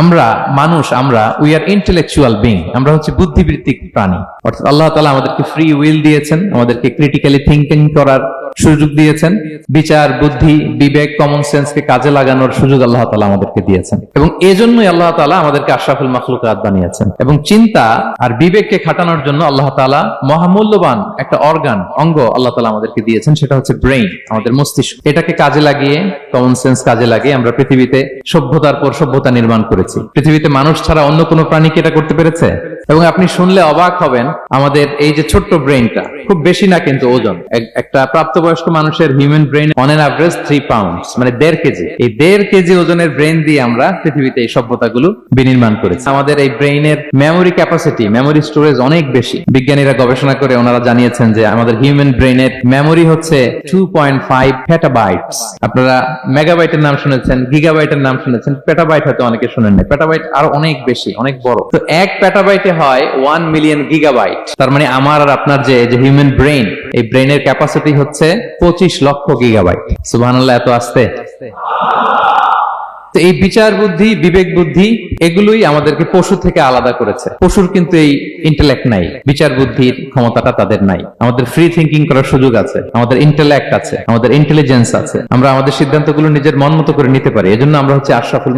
আমরা মানুষ, আমরা উই আর ইন্টেলেকচুয়াল বিং, আমরা হচ্ছে বুদ্ধিবৃত্তিক প্রাণী। অর্থাৎ আল্লাহ তাআলা আমাদেরকে ফ্রি উইল দিয়েছেন, আমাদেরকে ক্রিটিক্যালি থিঙ্কিং করার সুযোগ দিয়েছেন, বিচার, বুদ্ধি, বিবেক, কমন সেন্সকে কাজে লাগানোর সুযোগ আল্লাহ তাআলা আমাদেরকে দিয়েছেন। এবং এজন্যই আল্লাহ তাআলা আমাদেরকে আশরাফুল মাখলুকাত বানিয়েছেন। এবং চিন্তা আর বিবেককে খাটানোর জন্য আল্লাহ তাআলা মহামূল্যবান একটা অঙ্গ আল্লাহ তাআলা আমাদেরকে দিয়েছেন, সেটা হচ্ছে ব্রেইন, আমাদের মস্তিষ্ক। এটাকে কাজে লাগিয়ে, কমন সেন্স কাজে লাগিয়ে আমরা পৃথিবীতে সভ্যতার পর সভ্যতা নির্মাণ করেছি। পৃথিবীতে মানুষ ছাড়া অন্য কোনো প্রাণী কি এটা করতে পেরেছে? এবং আপনি শুনলে অবাক হবেন, আমাদের এই যে ছোট্ট ব্রেইনটা, খুব বেশি না কিন্তু ওজন, একটা প্রাপ্তবয়স্ক মানুষের human brain on an average 3 pounds, মানে 1.5 কেজি। এই 1.5 কেজি ওজনের ব্রেইন দিয়ে আমরা পৃথিবীতে এই সভ্যতাগুলো বিনির্মাণ করেছি। আমাদের এই ব্রেইনের মেমোরি ক্যাপাসিটি, মেমোরি স্টোরেজ অনেক বেশি। বিজ্ঞানীরা গবেষণা করে ওনারা জানিয়েছেন যে আমাদের হিউম্যান ব্রেইনের মেমোরি হচ্ছে 2.5 পেটাবাইটস। আপনারা মেগাবাইটের নাম শুনেছেন, গিগাবাইটের নাম শুনেছেন, পেটাবাইট হয়তো অনেকে শুনেন না। পেটাবাইট আরো অনেক বেশি, অনেক বড়। তো 1 পেটাবাইটে হয় 1 মিলিয়ন গিগাবাইট। তার মানে আমার আর আপনার যে হিউম্যান ব্রেইন, এই ব্রেইনের ক্যাপাসিটি হচ্ছে 25 লক্ষ গিগাবাইট। সুবহানাল্লাহ, এত আসতে। তো এই বিচার বুদ্ধি, বিবেক বুদ্ধি, এগুলোই আমাদেরকে পশু থেকে আলাদা করেছে। পশুর কিন্তু এই ইন্টেলেক্ট নাই, বিচার বুদ্ধির ক্ষমতাটা তাদের নাই। আমাদের ফ্রি থিঙ্কিং করার সুযোগ আছে, আমাদের ইন্টেলেক্ট আছে, আমাদের ইন্টেলিজেন্স আছে। আমরা আমাদের সিদ্ধান্তগুলো নিজের মন মতো করে নিতে পারি। এজন্য আমরা হচ্ছে আশরাফুল